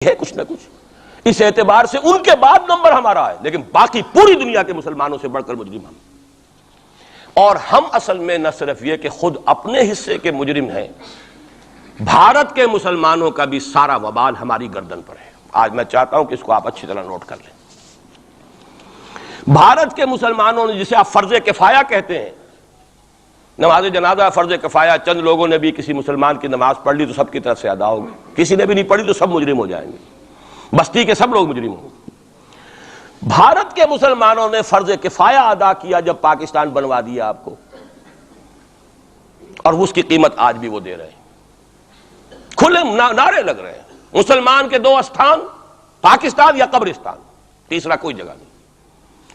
ہے کچھ نہ کچھ. اس اعتبار سے ان کے بعد نمبر ہمارا ہے، لیکن باقی پوری دنیا کے مسلمانوں سے بڑھ کر مجرم ہم. اور ہم اصل میں نہ صرف یہ کہ خود اپنے حصے کے مجرم ہیں، بھارت کے مسلمانوں کا بھی سارا وبال ہماری گردن پر ہے. آج میں چاہتا ہوں کہ اس کو آپ اچھی طرح نوٹ کر لیں. بھارت کے مسلمانوں نے، جسے آپ فرض کفایہ کہتے ہیں، نماز جنازہ فرض کفایہ، چند لوگوں نے بھی کسی مسلمان کی نماز پڑھ لی تو سب کی طرف سے ادا ہوگی، کسی نے بھی نہیں پڑھی تو سب مجرم ہو جائیں گے، بستی کے سب لوگ مجرم ہوں گے. بھارت کے مسلمانوں نے فرض کفایہ ادا کیا جب پاکستان بنوا دیا آپ کو، اور اس کی قیمت آج بھی وہ دے رہے ہیں. کھلے نعرے لگ رہے ہیں، مسلمان کے دو استھان، پاکستان یا قبرستان، تیسرا کوئی جگہ نہیں.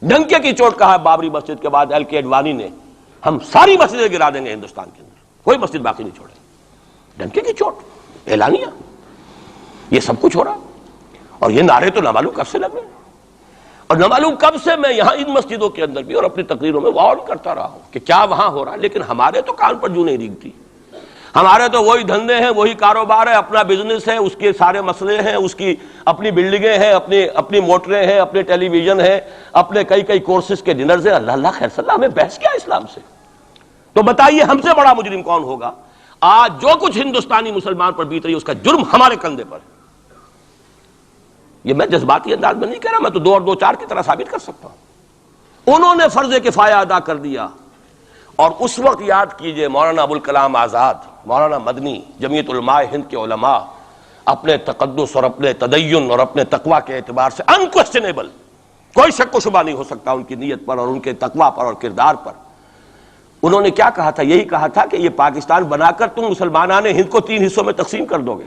ڈنکے کی چوٹ کہا بابری مسجد کے بعد ایل کے اڈوانی نے، ہم ساری مسجدیں گرا دیں گے ہندوستان کے اندر، کوئی مسجد باقی نہیں چھوڑیں. ڈنکے کی چوٹ، اعلانیہ، یہ سب کچھ ہو رہا. اور یہ نعرے تو نہ معلوم کب سے لگ رہے ہیں، اور نہ معلوم کب سے میں یہاں ان مسجدوں کے اندر بھی اور اپنی تقریروں میں وارن کرتا رہا ہوں کہ کیا وہاں ہو رہا ہے. لیکن ہمارے تو کان پر جوں نہیں ریگتی. ہمارے تو وہی دھندے ہیں، وہی کاروبار ہے، اپنا بزنس ہے، اس کے سارے مسئلے ہیں، اس کی اپنی بلڈنگیں ہیں، اپنی موٹریں ہیں، اپنے ٹیلی ویژن ہیں، اپنے کئی کورسز کے ڈنرز ہیں. اللہ خیر صلی اللہ، ہمیں بحث کیا اسلام سے؟ تو بتائیے ہم سے بڑا مجرم کون ہوگا؟ آج جو کچھ ہندوستانی مسلمان پر بیت رہی ہے اس کا جرم ہمارے کندھے پر. یہ میں جذباتی انداز میں نہیں کہہ رہا، میں تو دو اور دو چار کی طرح ثابت کر سکتا ہوں. انہوں نے فرض کفایہ ادا کر دیا. اور اس وقت یاد کیجئے مولانا ابوالکلام آزاد، مولانا مدنی، جمعیت علماء ہند کے علماء اپنے تقدس اور اپنے تدین اور اپنے تقوی کے اعتبار سے انکویسچنیبل، کوئی شک و شبہ نہیں ہو سکتا ان کی نیت پر اور ان کے تقوی پر اور کردار پر. انہوں نے کیا کہا تھا؟ یہی کہا تھا کہ یہ پاکستان بنا کر تم مسلمانان ہند کو 3 حصوں میں تقسیم کر دو گے.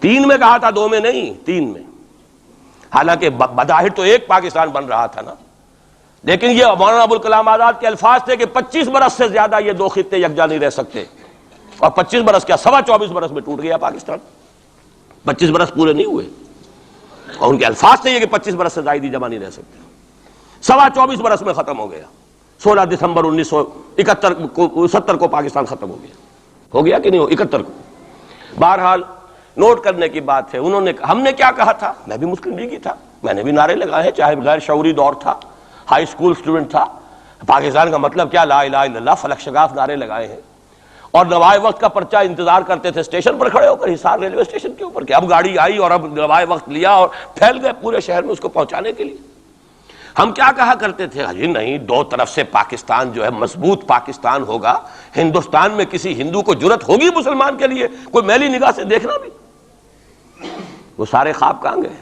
3 میں کہا تھا، 2 میں نہیں، 3 میں. حالانکہ بظاہر تو ایک پاکستان بن رہا تھا نا، لیکن یہ مولانا ابوالکلام آزاد کے الفاظ تھے کہ 25 برس سے زیادہ یہ 2 خطے یکجا نہیں رہ سکتے. اور 25 برس کیا، 24.25 برس میں ٹوٹ گیا پاکستان. 25 برس پورے نہیں ہوئے، اور ان کے الفاظ تھے یہ کہ 25 برس سے زائد ہی جمع نہیں رہ سکتے. 24.25 برس میں ختم ہو گیا. 16 دسمبر 1970 کو پاکستان ختم ہو گیا کہ نہیں ہو؟ 71 کو. بہرحال نوٹ کرنے کی بات ہے، ہم نے کیا کہا تھا؟ میں بھی مسلم لیگی تھا، میں نے بھی نعرے لگائے ہیں، چاہے غیر شعوری دور تھا، ہائی سکول سٹوڈنٹ تھا. پاکستان کا مطلب کیا، لا الہ الا اللہ، فلک شگاف نعرے لگائے ہیں. اور نوائے وقت کا پرچہ انتظار کرتے تھے اسٹیشن پر کھڑے ہو کر، حصار ریلوے اسٹیشن کے اوپر، کہ اب گاڑی آئی اور اب نوائے وقت لیا اور پھیل گئے پورے شہر میں اس کو پہنچانے کے لیے. ہم کیا کہا کرتے تھے؟ جی نہیں، 2 طرف سے پاکستان جو ہے مضبوط پاکستان ہوگا. ہندوستان میں کسی ہندو کو جرت ہوگی مسلمان کے لیے کوئی میلی نگاہ سے دیکھنا بھی؟ وہ سارے خواب کہاں گئے؟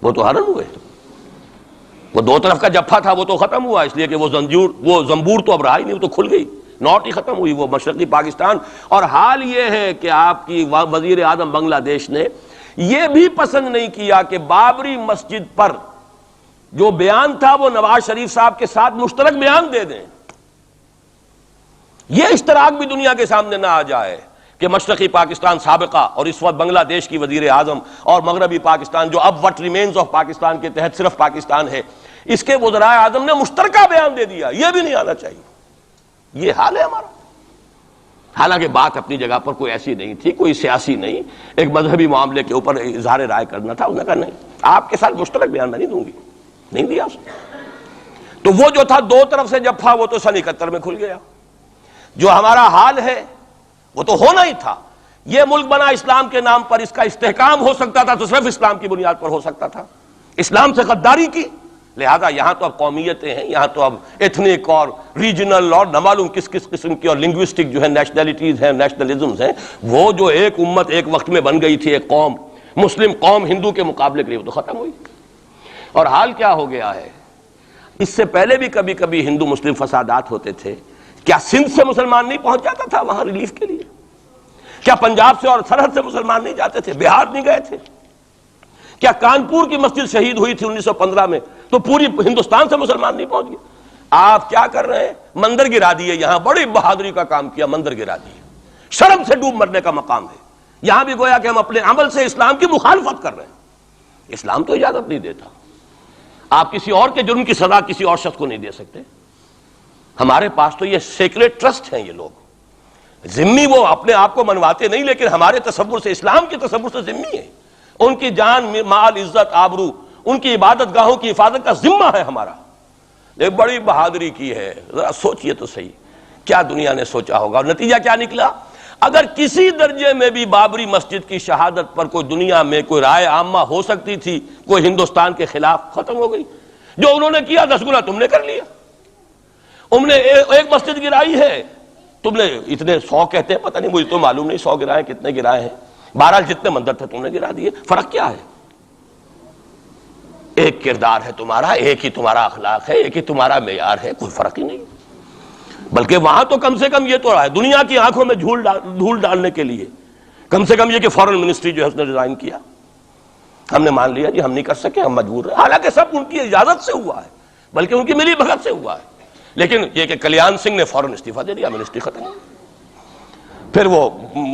وہ تو ہرن ہوئے. وہ 2 طرف کا جفا تھا وہ تو ختم ہوا، اس لیے کہ وہ زنبور تو اب رہا ہی نہیں، وہ تو کھل گئی، نوٹ ہی ختم ہوئی وہ مشرقی پاکستان. اور حال یہ ہے کہ آپ کی وزیر اعظم بنگلہ دیش نے یہ بھی پسند نہیں کیا کہ بابری مسجد پر جو بیان تھا وہ نواز شریف صاحب کے ساتھ مشترک بیان دے دیں. یہ اشتراک بھی دنیا کے سامنے نہ آ جائے کہ مشرقی پاکستان سابقہ اور اس وقت بنگلہ دیش کی وزیر اعظم اور مغربی پاکستان جو اب وٹ ریمینز آف پاکستان کے تحت صرف پاکستان ہے، اس کے وزرائے اعظم نے مشترکہ بیان دے دیا. یہ بھی نہیں آنا چاہیے. یہ حال ہے ہمارا. حالانکہ بات اپنی جگہ پر کوئی ایسی نہیں تھی، کوئی سیاسی نہیں، ایک مذہبی معاملے کے اوپر اظہار رائے کرنا تھا. انہوں نے کہا نہیں، آپ کے ساتھ مشترک بیان میں نہیں دوں گی. نہیں دیا اس نے. تو وہ جو تھا 2 طرف سے جفا، وہ تو سن 71 میں کھل گیا. جو ہمارا حال ہے وہ تو ہونا ہی تھا. یہ ملک بنا اسلام کے نام پر، اس کا استحکام ہو سکتا تھا تو صرف اسلام کی بنیاد پر ہو سکتا تھا. اسلام سے غداری کی، لہذا یہاں تو اب قومیتیں ہیں، یہاں تو اب ایتھنک اور ریجنل اور نہ معلوم کس قسم کی اور لنگوسٹک جو ہے نیشنلٹیز ہیں، نیشنلزمز ہیں. وہ جو ایک امت ایک وقت میں بن گئی تھی، ایک قوم، مسلم قوم ہندو کے مقابلے کے لیے، وہ تو ختم ہوئی. اور حال کیا ہو گیا ہے؟ اس سے پہلے بھی کبھی کبھی ہندو مسلم فسادات ہوتے تھے. کیا سندھ سے مسلمان نہیں پہنچ جاتا تھا وہاں ریلیف کے لیے؟ کیا پنجاب سے اور سرحد سے مسلمان نہیں جاتے تھے؟ بہار نہیں گئے تھے؟ کیا کانپور کی مسجد شہید ہوئی تھی 1915 میں تو پوری ہندوستان سے مسلمان نہیں پہنچ گئے؟ آپ کیا کر رہے ہیں؟ مندر گرا دیے. یہاں بڑی بہادری کا کام کیا، مندر گرا دیے. شرم سے ڈوب مرنے کا مقام ہے. یہاں بھی گویا کہ ہم اپنے عمل سے اسلام کی مخالفت کر رہے ہیں. اسلام تو اجازت نہیں دیتا. آپ کسی اور کے جرم کی سزا کسی اور شخص کو نہیں دے سکتے. ہمارے پاس تو یہ سیکریٹ ٹرسٹ ہیں. یہ لوگ ذمی وہ اپنے آپ کو منواتے نہیں، لیکن ہمارے تصور سے، اسلام کے تصور سے ذمی ہے. ان کی جان، مال، عزت، آبرو، ان کی عبادت گاہوں کی حفاظت کا ذمہ ہے ہمارا. ایک بڑی بہادری کی ہے. ذرا سوچئے تو صحیح کیا دنیا نے سوچا ہوگا، اور نتیجہ کیا نکلا. اگر کسی درجے میں بھی بابری مسجد کی شہادت پر کوئی دنیا میں کوئی رائے عامہ ہو سکتی تھی کوئی ہندوستان کے خلاف، ختم ہو گئی. جو انہوں نے کیا 10 گنا تم نے کر لیا. انہوں نے ایک مسجد گرائی ہے، تم نے اتنے 100 کہتے ہیں، پتہ نہیں مجھے تو معلوم نہیں 100 گرائے کتنے گرائے ہیں. بہرحال جتنے مندر تھے تم نے گرا دیے. فرق کیا ہے؟ ایک کردار ہے تمہارا، ایک ہی تمہارا اخلاق ہے، ایک ہی تمہارا معیار ہے، کوئی فرق ہی نہیں. بلکہ وہاں تو کم سے کم یہ تو رہا ہے، دنیا کی آنکھوں میں دھول ڈالنے کے لیے کم سے کم یہ کہ فورن منسٹری جو ہے اس نے ریزائن کیا. ہم نے مان لیا جی ہم نہیں کر سکے، ہم مجبور ہیں. حالانکہ سب ان کی اجازت سے ہوا ہے، بلکہ ان کی ملی بھگت سے ہوا ہے. لیکن یہ کہ کلیان سنگھ نے فوراً استعفیٰ دے دیا، منسٹری ختم. پھر وہ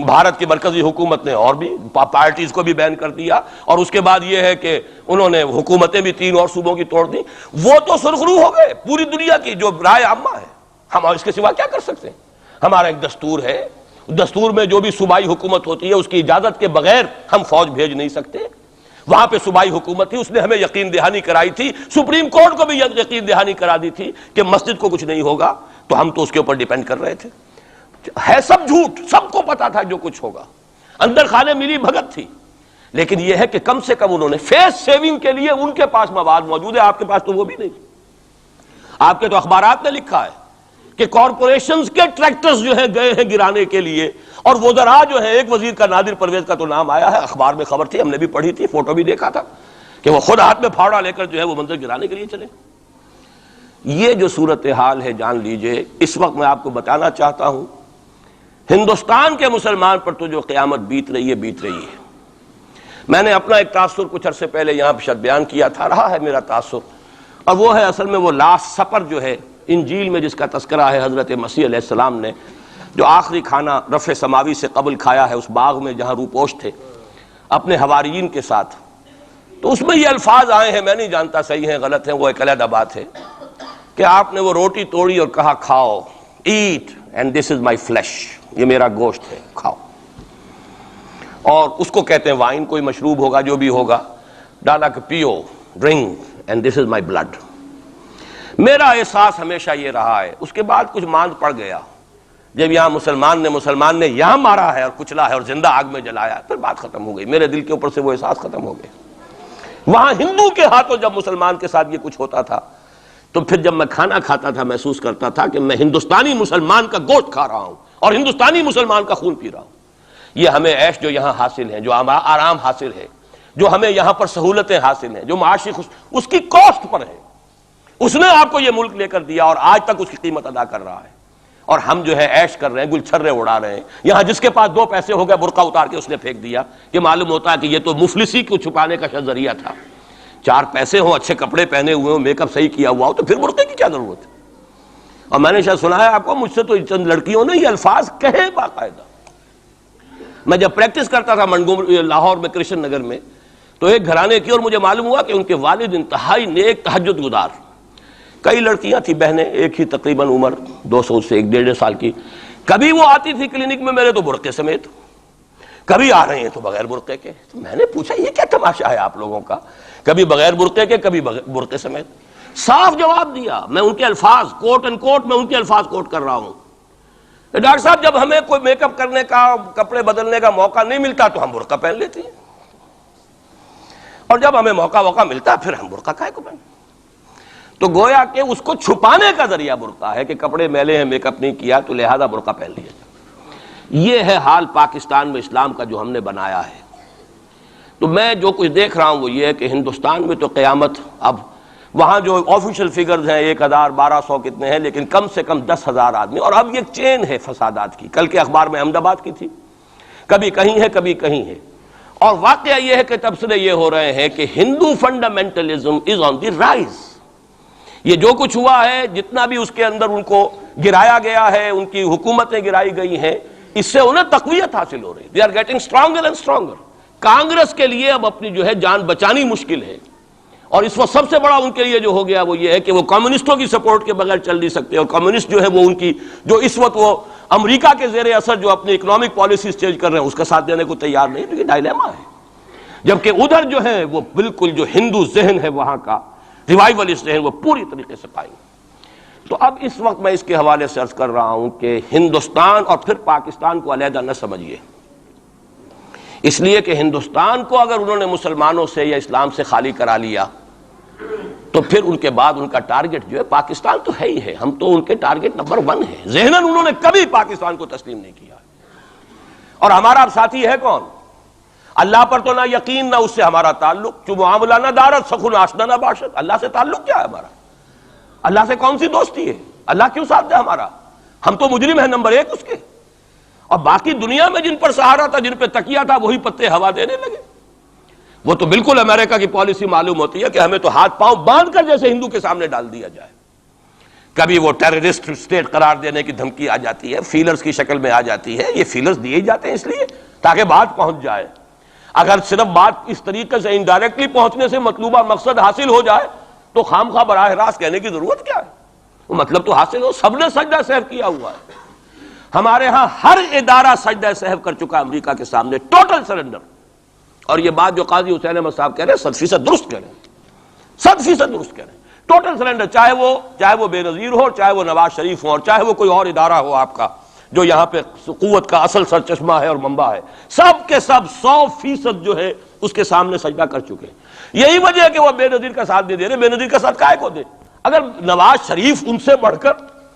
بھارت کی مرکزی حکومت نے اور بھی پارٹیز کو بھی بین کر دیا، اور اس کے بعد یہ ہے کہ انہوں نے حکومتیں بھی 3 اور صوبوں کی توڑ دی. وہ تو سرخرو ہو گئے پوری دنیا کی جو رائے عامہ ہے. ہم اس کے سوا کیا کر سکتے ہیں؟ ہمارا ایک دستور ہے، دستور میں جو بھی صوبائی حکومت ہوتی ہے اس کی اجازت کے بغیر ہم فوج بھیج نہیں سکتے. وہاں پہ صوبائی حکومت تھی، اس نے ہمیں یقین دہانی کرائی تھی. سپریم کورٹ کو بھی یقین دہانی کرا دی تھی کہ مسجد کو کچھ نہیں ہوگا، تو ہم تو اس کے اوپر ڈیپینڈ کر رہے تھے. ہے سب جھوٹ، سب کو پتا تھا جو کچھ ہوگا، اندر خانے ملی بھگت تھی. لیکن یہ ہے کہ کم سے کم انہوں نے فیس سیونگ کے لیے ان کے پاس مواد موجود ہے، آپ کے پاس تو وہ بھی نہیں. آپ کے تو اخبارات نے لکھا ہے کہ کارپوریشنز کے ٹریکٹرز جو ہیں گئے ہیں گرانے کے لیے، اور وزراء جو ہے، ایک وزیر کا نادر پرویز کا تو نام آیا ہے، اخبار میں خبر تھی، ہم نے بھی پڑھی تھی، فوٹو بھی دیکھا تھا کہ وہ خود ہاتھ میں پھاوڑا لے کر جو ہے وہ منظر گرانے کے لیے چلے. یہ جو صورتحال ہے جان لیجئے. اس وقت میں آپ کو بتانا چاہتا ہوں ہندوستان کے مسلمان پر تو جو قیامت بیت رہی ہے بیت رہی ہے. میں نے اپنا ایک تاثر کچھ عرصے پہلے یہاں پہ بیان کیا تھا، رہا ہے میرا تاثر، اور وہ ہے اصل میں وہ لاسٹ سپر جو ہے انجیل میں جس کا تذکرہ ہے حضرت مسیح علیہ السلام نے جو آخری کھانا رفع سماوی سے قبل کھایا ہے اس باغ میں جہاں روپوش تھے اپنے حواریین کے ساتھ. تو اس میں یہ الفاظ آئے ہیں، میں نہیں جانتا صحیح ہیں غلط ہیں، وہ ایک علیحدہ بات ہے، کہ آپ نے وہ روٹی توڑی اور کہا کھاؤ، eat and this is my flesh, یہ میرا گوشت ہے، کھاؤ. اور اس کو کہتے ہیں وائن، کوئی مشروب ہوگا جو بھی ہوگا، ڈالا کہ پیو، drink and this is my blood. میرا احساس ہمیشہ یہ رہا ہے. اس کے بعد کچھ ماند پڑ گیا جب یہاں مسلمان نے یہاں مارا ہے اور کچلا ہے اور زندہ آگ میں جلایا ہے، پھر بات ختم ہو گئی. میرے دل کے اوپر سے وہ احساس ختم ہو گئے. وہاں ہندو کے ہاتھوں جب مسلمان کے ساتھ یہ کچھ ہوتا تھا تو پھر جب میں کھانا کھاتا تھا محسوس کرتا تھا کہ میں ہندوستانی مسلمان کا گوشت کھا رہا ہوں اور ہندوستانی مسلمان کا خون پی رہا ہوں. یہ ہمیں عیش جو یہاں حاصل ہیں، جو آرام حاصل ہے، جو ہمیں یہاں پر سہولتیں حاصل ہیں، جو معاشی اس کی کاسٹ پر ہے. اس نے آپ کو یہ ملک لے کر دیا اور آج تک اس کی قیمت ادا کر رہا ہے. اور ہم جو ہے عیش کر رہے ہیں، گل چھرے اڑا رہے ہیں. یہاں جس کے پاس 2 پیسے ہو گئے برقع اتار کے اس نے پھینک دیا. یہ معلوم ہوتا ہے کہ یہ تو مفلسی کو چھپانے کا ذریعہ تھا. 4 پیسے ہوں، اچھے کپڑے پہنے ہوئے ہوں، میک اپ صحیح کیا ہوا ہو تو پھر برقعے کی کیا ضرورت ہے؟ اور میں نے شاید سنا ہے آپ کو، مجھ سے تو چند لڑکیوں نے یہ الفاظ کہے باقاعدہ. میں جب پریکٹس کرتا تھا لاہور میں کرشن نگر میں، تو ایک گھرانے کی، اور مجھے معلوم ہوا کہ ان کے والد انتہائی نیک تہجد گزار. کئی لڑکیاں تھیں بہنیں، ایک ہی تقریباً عمر 200 سے 1.5 سال کی. کبھی وہ آتی تھی کلینک میں میرے تو برقعے سمیت، کبھی آ رہے ہیں تو بغیر برقعے کے. تو میں نے پوچھا یہ کیا تماشا ہے آپ لوگوں کا، کبھی بغیر برقعے کے کبھی برقعے سمیت. صاف جواب دیا. میں ان کے الفاظ کوٹ اینڈ کوٹ میں ان کے الفاظ کوٹ کر رہا ہوں. ڈاکٹر صاحب جب ہمیں کوئی میک اپ کرنے کا، کپڑے بدلنے کا موقع نہیں ملتا تو ہم برقع پہن لیتے ہیں، اور جب ہمیں موقع ملتا پھر ہم برقع کائے کو پہن. تو گویا کہ اس کو چھپانے کا ذریعہ برقع ہے کہ کپڑے میلے ہیں، میک اپ نہیں کیا تو لہذا برقع پہن لیا جائے. یہ ہے حال پاکستان میں اسلام کا جو ہم نے بنایا ہے. تو میں جو کچھ دیکھ رہا ہوں وہ یہ ہے کہ ہندوستان میں تو قیامت، اب وہاں جو آفیشیل فگرز ہیں 1000 1200 کتنے ہیں، لیکن کم سے کم 10,000 آدمی. اور اب یہ چین ہے فسادات کی. کل کے اخبار میں احمد آباد کی تھی، کبھی کہیں ہے کبھی کہیں ہے. اور واقعہ یہ ہے کہ تبصرے یہ ہو رہے ہیں کہ ہندو فنڈامنٹلزم از آن دی رائز. یہ جو کچھ ہوا ہے، جتنا بھی اس کے اندر ان کو گرایا گیا ہے، ان کی حکومتیں گرائی گئی ہیں، اس سے انہیں تقویت حاصل ہو رہی. They are getting stronger and stronger. Congress کے لیے اب اپنی جو ہے جان بچانی مشکل ہے، اور اس وقت سب سے بڑا ان کے لیے جو ہو گیا وہ یہ ہے کہ وہ کمیونسٹوں کی سپورٹ کے بغیر چل نہیں سکتے، اور کمیونسٹ جو ہے وہ ان کی جو اس وقت وہ امریکہ کے زیر اثر جو اپنی اکنامک پالیسیز چینج کر رہے ہیں اس کا ساتھ دینے کو تیار نہیں، تو یہ ڈائلیما ہے۔ جبکہ ادھر جو ہے وہ بالکل جو ہندو ذہن ہے وہاں کا ریوائولسٹ ذہن وہ پوری طریقے سے قائم۔ تو اب اس وقت میں اس کے حوالے سے عرض کر رہا ہوں کہ ہندوستان اور پھر پاکستان کو علیحدہ نہ سمجھیے، اس لیے کہ ہندوستان کو اگر انہوں نے مسلمانوں سے یا اسلام سے خالی کرا لیا تو پھر ان کے بعد ان کا ٹارگٹ جو ہے پاکستان تو ہے ہی ہے، ہم تو ان کے ٹارگٹ نمبر 1 ہیں۔ ذہناً انہوں نے کبھی پاکستان کو تسلیم نہیں کیا، اور ہمارا ساتھی ہے کون؟ اللہ پر تو نہ یقین نہ اس سے ہمارا تعلق، جو معاملہ نہ دارت سخن آشنا نہ باشد۔ اللہ سے تعلق کیا ہے ہمارا؟ اللہ سے کون سی دوستی ہے؟ اللہ کیوں ساتھ دے ہمارا؟ ہم تو مجرم ہیں نمبر 1 اس کے، اور باقی دنیا میں جن پر سہارا تھا، جن پہ تکیہ تھا، وہی پتے ہوا دینے لگے۔ وہ تو بالکل امریکہ کی پالیسی معلوم ہوتی ہے کہ ہمیں تو ہاتھ پاؤں باندھ کر جیسے ہندو کے سامنے ڈال دیا جائے۔ کبھی وہ ٹیررسٹ اسٹیٹ قرار دینے کی دھمکی آ جاتی ہے، فیلرز کی شکل میں آ جاتی ہے۔ یہ فیلرز دیے جاتے ہیں اس لیے تاکہ بات پہنچ جائے۔ اگر صرف بات اس طریقے سے انڈائریکٹلی پہنچنے سے مطلوبہ مقصد حاصل ہو جائے تو خام خواہ براہ راست کہنے کی ضرورت کیا ہے؟ وہ مطلب تو حاصل ہو۔ سب نے سجدہ سہو کیا ہوا ہے، ہمارے ہاں ہر ادارہ سجدہ سہو کر چکا امریکہ کے سامنے، ٹوٹل سرنڈر۔ اور یہ بات جو قاضی حسین احمد صاحب کہہ رہے ہیں 100% درست کہہ رہے ہیں، 100% درست کہہ رہے ہیں۔ ٹوٹل سرنڈر، چاہے وہ بے نظیر ہو، چاہے وہ نواز شریف ہو، اور چاہے وہ کوئی اور ادارہ ہو آپ کا جو یہاں پہ قوت کا اصل سرچشمہ ہے اور منبع ہے، سب کے سب 100% جو ہے اس کے سامنے سجدہ کر چکے ہیں۔ یہی وجہ ہے کہ وہ بے نظیر کا ساتھ نہیں دے رہے۔ بے نظیر کا ساتھ کائے کو دے؟ اگر نواز شریف ان سے بڑھ کر،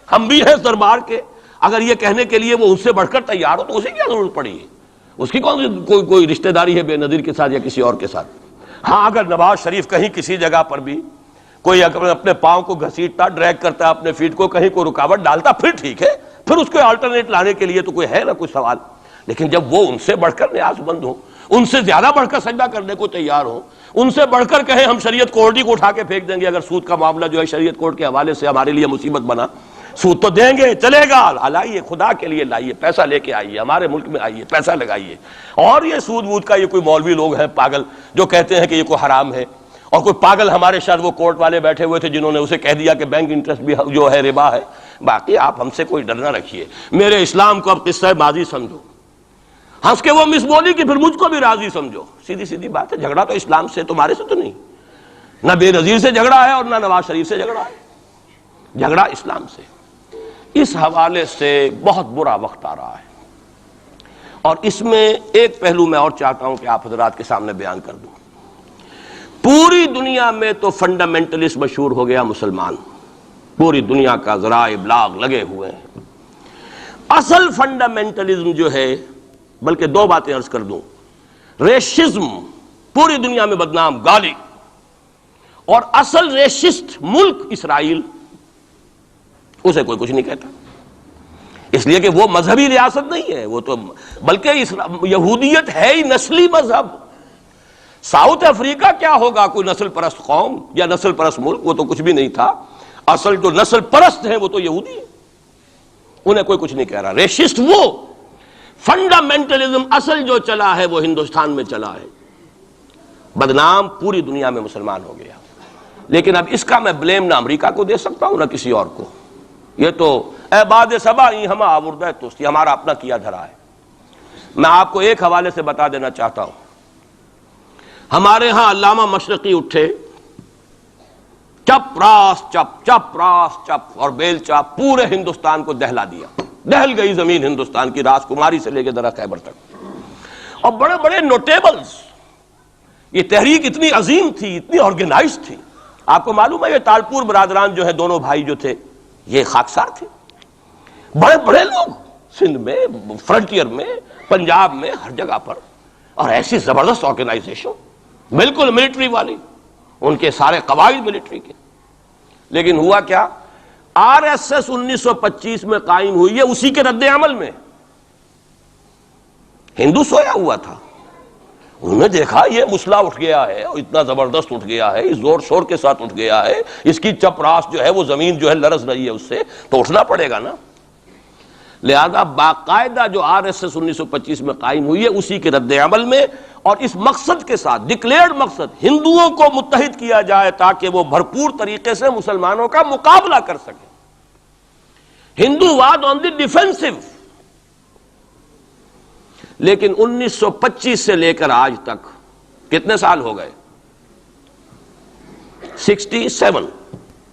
ہم بھی ہیں دربار کے، اگر یہ کہنے کے لیے وہ ان سے بڑھ کر تیار ہو تو اسے کیا ضرورت پڑی ہے؟ اس کی کون سی کوئی رشتہ داری ہے بے نظیر کے ساتھ یا کسی اور کے ساتھ؟ ہاں، اگر نواز شریف کہیں کسی جگہ پر بھی کوئی اپنے پاؤں کو گھسیٹتا، ڈریگ کرتا، اپنے فیٹ کو کہیں کوئی رکاوٹ ڈالتا، پھر ٹھیک ہے، پھر اس کو آلٹرنیٹ لانے کے لیے تو کوئی ہے نہ کوئی سوال۔ لیکن جب وہ ان سے بڑھ کر نیاز مند ہوں، ان سے زیادہ بڑھ کر سجدہ کرنے کو تیار ہوں، ان سے بڑھ کر کہیں ہم شریعت کورٹ ہی کو اٹھا کے پھینک دیں گے، اگر سود کا معاملہ جو ہے شریعت کورٹ کے حوالے سے ہمارے لیے مصیبت بنا، سود تو دیں گے، چلے گا، لائیے، خدا کے لیے لائیے، پیسہ لے کے آئیے، ہمارے ملک میں آئیے، پیسہ لگائیے۔ اور یہ سود وود کا یہ کوئی مولوی لوگ ہیں پاگل جو کہتے ہیں کہ یہ کوئی حرام ہے، اور کوئی پاگل ہمارے شاید وہ کورٹ والے بیٹھے ہوئے تھے جنہوں نے اسے کہہ دیا کہ بینک انٹرسٹ بھی جو ہے ربا ہے۔ باقی آپ ہم سے کوئی ڈر نہ رکھیے، میرے اسلام کو اب قصہ ماضی سمجھو، ہنس کے وہ مس بولی کہ پھر مجھ کو بھی راضی سمجھو۔ سیدھی سیدھی بات ہے، جھگڑا تو اسلام سے تمہارے سے تو نہیں، نہ بے نظیر سے جھگڑا ہے اور نہ نواز شریف سے جھگڑا ہے، جھگڑا اسلام سے۔ اس حوالے سے بہت برا وقت آ رہا ہے، اور اس میں ایک پہلو میں اور چاہتا ہوں کہ آپ حضرات کے سامنے بیان کر دوں۔ پوری دنیا میں تو فنڈامنٹلسٹ مشہور ہو گیا مسلمان، پوری دنیا کا ذرائع ابلاغ لگے ہوئے ہیں۔ اصل فنڈامنٹلزم جو ہے، بلکہ 2 باتیں عرض کر دوں، ریشزم پوری دنیا میں بدنام گالی، اور اصل ریشسٹ ملک اسرائیل، اسے کوئی کچھ نہیں کہتا، اس لیے کہ وہ مذہبی ریاست نہیں ہے، وہ تو بلکہ یہودیت ہے ہی نسلی مذہب۔ ساؤتھ افریقہ کیا ہوگا کوئی نسل پرست قوم یا نسل پرست ملک؟ وہ تو کچھ بھی نہیں تھا۔ اصل جو نسل پرست ہیں وہ تو یہودی ہیں، انہیں کوئی کچھ نہیں کہہ رہا۔ ریشسٹ وہ فنڈامنٹلزم اصل جو چلا ہے وہ ہندوستان میں چلا ہے، بدنام پوری دنیا میں مسلمان ہو گیا۔ لیکن اب اس کا میں بلیم نہ امریکہ کو دے سکتا ہوں نہ کسی اور کو، یہ تو اے باد سبا ہی ہم آوردہ توستی، ہمارا اپنا کیا دھرا ہے۔ میں آپ کو ایک حوالے سے بتا دینا چاہتا ہوں، ہمارے ہاں علامہ مشرقی اٹھے، چپ راس چپ، چپ راس چپ، اور بیل چاپ پورے ہندوستان کو دہلا دیا، دہل گئی زمین ہندوستان کی، راس کماری سے لے کے درہ خیبر تک، اور بڑے بڑے نوٹیبلز۔ یہ تحریک اتنی عظیم تھی، اتنی آرگنائز تھی۔ آپ کو معلوم ہے یہ تالپور برادران جو ہے، دونوں بھائی جو تھے، یہ خاکسار تھے، بڑے بڑے لوگ، سندھ میں، فرنٹیئر میں، پنجاب میں، ہر جگہ پر، اور ایسی زبردست آرگنائزیشن، بالکل ملٹری والی، ان کے سارے قواعد ملٹری کے۔ لیکن ہوا کیا؟ آر ایس ایس 1925 میں قائم ہوئی ہے، اسی کے رد عمل میں ہندو سویا ہوا تھا، انہوں نے دیکھا یہ مسئلہ اٹھ گیا ہے، اور اتنا زبردست اٹھ گیا ہے، اس زور شور کے ساتھ اٹھ گیا ہے، اس کی چپ راس جو ہے وہ زمین جو ہے لرز رہی ہے اس سے، تو اٹھنا پڑے گا نا۔ لہذا باقاعدہ جو RSS 1925 میں قائم ہوئی ہے اسی کے رد عمل میں اور اس مقصد کے ساتھ ڈکلیئرڈ مقصد ہندوؤں کو متحد کیا جائے تاکہ وہ بھرپور طریقے سے مسلمانوں کا مقابلہ کر سکیں. ہندو واد آن دی ڈیفینسو. لیکن 1925 سے لے کر آج تک کتنے سال ہو گئے؟ 67.